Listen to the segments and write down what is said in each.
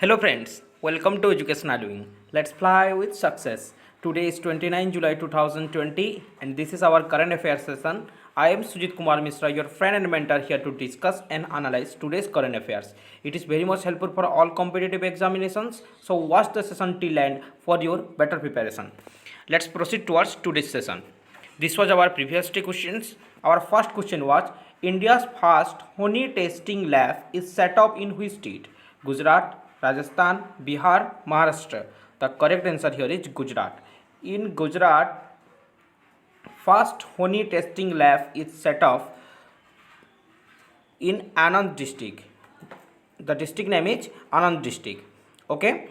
Hello friends, welcome to Educational Living. Let's fly with success. Today is 29 July 2020 and this is our current affairs session. I am Sujit Kumar Misra, your friend and mentor here to discuss and analyze today's current affairs. It is very much helpful for all competitive examinations, so watch the session till end for your better preparation. Let's proceed towards today's session. This was our previous two questions. Our first question was India's first honey testing lab is set up in which state? Gujarat, Rajasthan, Bihar, Maharashtra. The correct answer here is Gujarat. In Gujarat, first honey testing lab is set up in Anand district. The district name is Anand district. Okay.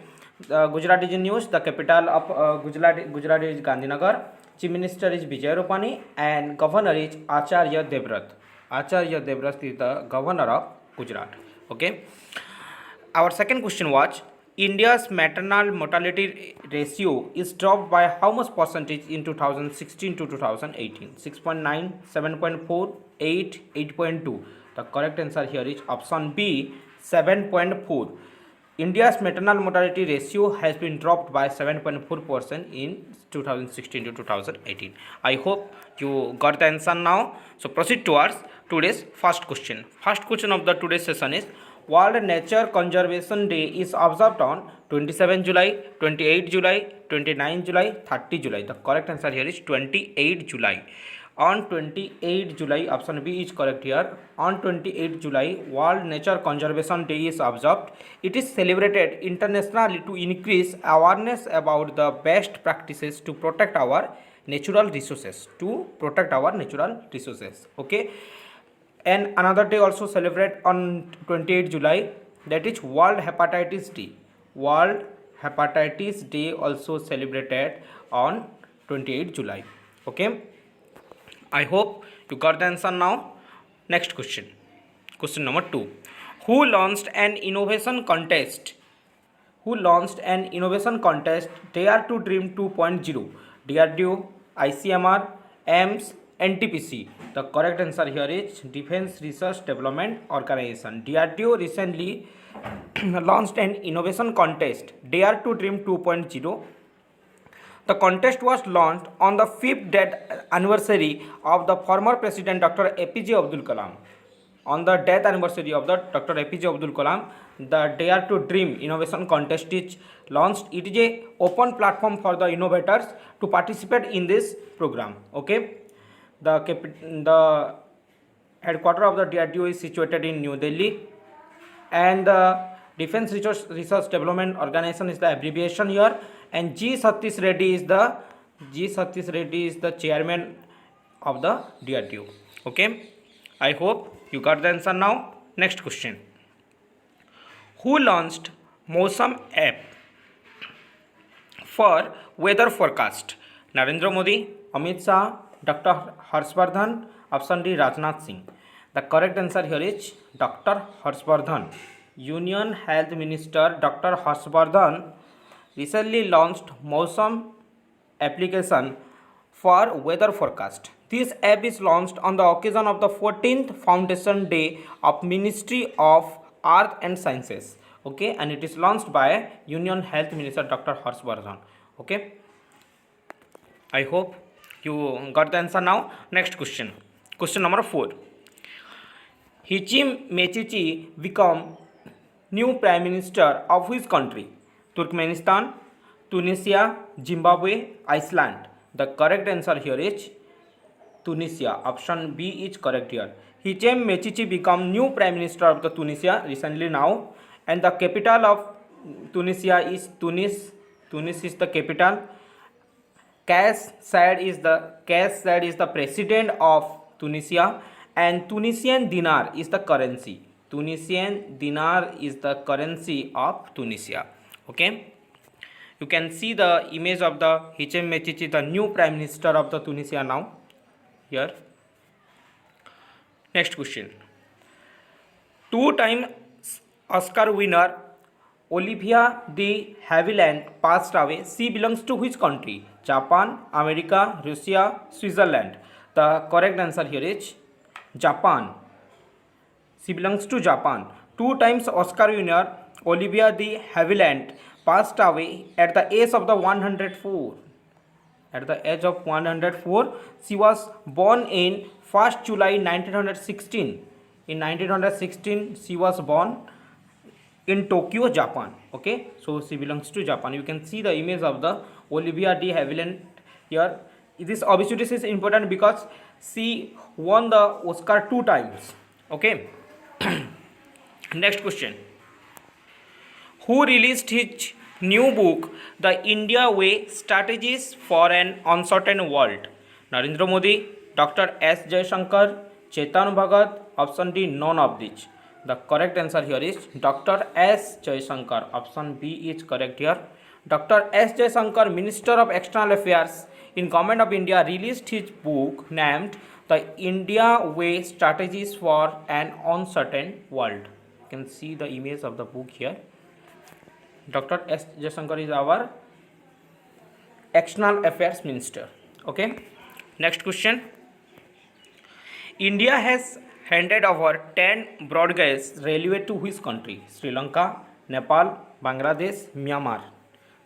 Gujarat is in news. The capital of Gujarat is Gandhinagar. Chief Minister is Vijay Rupani and Governor is Acharya Devrat. Acharya Devrat is the Governor of Gujarat. Okay. Our second question was India's maternal mortality ratio is dropped by how much percentage in 2016 to 2018? 6.9, 7.4, 8, 8.2. The correct answer here is option B, 7.4. India's maternal mortality ratio has been dropped by 7.4% in 2016 to 2018. I hope you got the answer now. So proceed towards today's first question. First question of the today's session is World Nature Conservation Day is observed on 27 July, 28 July, 29 July, 30 July. The correct answer here is 28 July. On 28 July, option B is correct here. On 28 July, World Nature Conservation Day is observed. It is celebrated internationally to increase awareness about the best practices to protect our natural resources. Okay. And another day also celebrate on 28 July, that is World Hepatitis Day. World Hepatitis Day also celebrated on 28 July. Okay. I hope you got the answer now. Next question. Question number 2. Who launched an innovation contest? Dare to Dream 2.0? DRDO, ICMR, AIMS, NTPC. The correct answer here is Defense Research Development Organization. DRDO recently launched an innovation contest, Dare to Dream 2.0. The contest was launched on the 5th death anniversary of the former President Dr. APJ Abdul Kalam. On the death anniversary of the Dr. APJ Abdul Kalam, the Dare to Dream Innovation Contest is launched. It is a open platform for the innovators to participate in this program. Okay. The headquarters of the DRDO is situated in New Delhi, and the Defense Research Development Organization is the abbreviation here, and G. Satish Reddy is the chairman of the DRDO. Okay, I hope you got the answer now. Next question. Who launched Mosam app for weather forecast? Narendra Modi, Amit Shah, Dr. Harshvardhan, option D, Rajnath Singh. The correct answer here is Dr. Harshvardhan. Union Health Minister Dr. Harshvardhan recently launched Mosam application for weather forecast. This app is launched on the occasion of the 14th Foundation Day of Ministry of Earth and Sciences. Okay, and it is launched by Union Health Minister Dr. Harshvardhan. Okay, I hope you got the answer now. Next question. Question number 4. Hichim Mechichi become new Prime Minister of which country? Turkmenistan, Tunisia, Zimbabwe, Iceland. The correct answer here is Tunisia. Option B is correct here. Hichem Mechichi become new Prime Minister of the Tunisia recently now, and the capital of Tunisia is Tunis. Tunis is the capital. Kais Saied is the president of Tunisia, and Tunisian dinar is the currency. Tunisian dinar is the currency of Tunisia. Okay, you can see the image of the Hichem Mechichi, the new Prime Minister of the Tunisia now here. Next question. 2-time Oscar winner Olivia de Havilland passed away. She belongs to which country? Japan, America, Russia, Switzerland. The correct answer here is Japan. She belongs to Japan. 2 times Oscar winner Olivia de Havilland passed away at the age of the 104. At the age of 104, she was born in 1st July 1916. In 1916, she was born in Tokyo, Japan. Okay, so she belongs to Japan. You can see the image of the Olivia de Havilland here. This obituary is important because she won the Oscar 2 times. Okay. Next question. Who released his new book, The India Way Strategies for an Uncertain World? Narendra Modi, Dr. S. Jaishankar, Chetan Bhagat, option D, none of these. The correct answer here is Dr. S. Jaishankar. Option B is correct here. Dr. S. Jaishankar, Minister of External Affairs in Government of India, released his book named The India Way Strategies for an Uncertain World. You can see the image of the book here. Dr. S. Jaishankar is our External Affairs Minister. Okay. Next question. India has handed over 10 broad gauge railway to which country? Sri Lanka, Nepal, Bangladesh, Myanmar.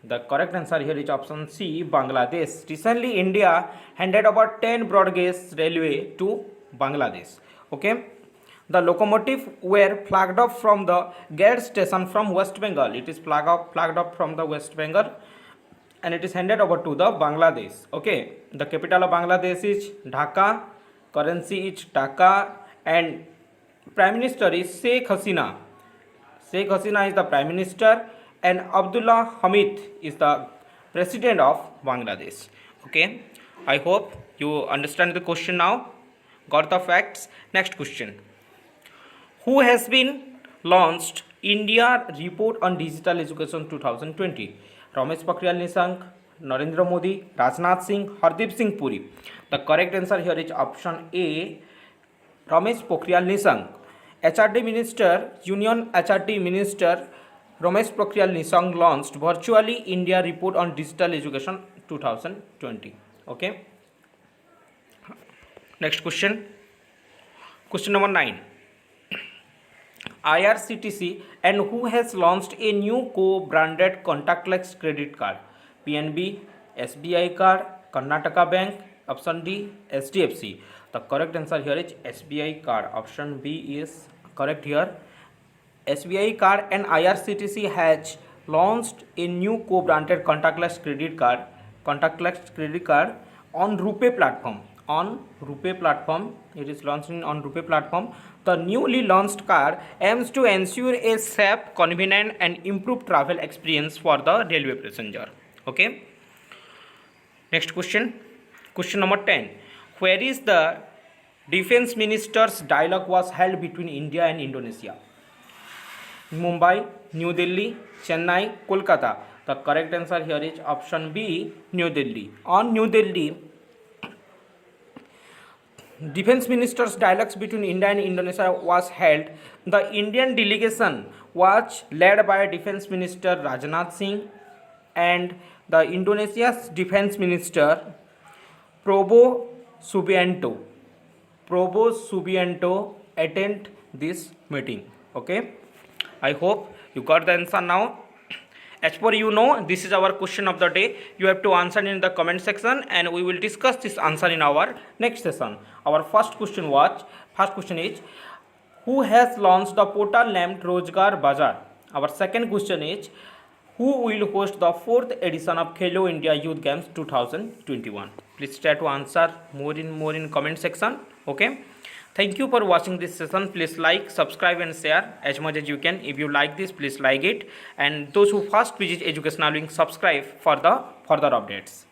The correct answer here is option C, Bangladesh. Recently, India handed over 10 broad gauge railway to Bangladesh. Okay. The locomotive were flagged up from the Gate station from West Bengal. It is flagged up from the West Bengal and it is handed over to the Bangladesh. Okay. The capital of Bangladesh is Dhaka. Currency is Taka and Prime Minister is Sheikh Hasina. Sheikh Hasina is the Prime Minister and Abdullah Hamid is the President of Bangladesh. Okay, I hope you understand the question now. Got the facts. Next question. Who has been launched India Report on Digital Education 2020? Ramesh Pokhriyal Nishank, Narendra Modi, Rajnath Singh, Hardeep Singh Puri. The correct answer here is option A, Ramesh Pokhriyal Nishank. HRD Minister, Union HRD Minister Ramesh Pokhriyal Nishank launched virtually India Report on Digital Education 2020. Okay. Next question. Question number 9. IRCTC and who has launched a new co-branded contactless credit card? PNB, SBI card, Karnataka Bank, option D, SDFC. The correct answer here is SBI card. Option B is correct here. SBI card and IRCTC has launched a new co-branded contactless credit card on RuPay platform. On RuPay platform, it is launched on RuPay platform. The newly launched card aims to ensure a safe, convenient, and improved travel experience for the railway passenger. Okay. Next question. Question number 10. Where is the Defense Minister's dialogue was held between India and Indonesia? Mumbai, New Delhi, Chennai, Kolkata. The correct answer here is option B, New Delhi. On New Delhi, Defense Ministers' dialogues between India and Indonesia was held. The Indian delegation was led by Defense Minister Rajnath Singh and the Indonesia's Defense Minister Prabowo Subianto. Prabowo Subianto attend this meeting. Okay. I hope you got the answer now. As per you know, this is our question of the day. You have to answer in the comment section and we will discuss this answer in our next session. Our first question is, who has launched the portal named Rozgar Bazaar? Our second question is, who will host the 4th edition of Khelo India Youth Games 2021? Please try to answer more in comment section. Okay. Thank you for watching this session. Please like, subscribe and share as much as you can. If you like this, please like it. And those who first visit educational link, subscribe for the further updates.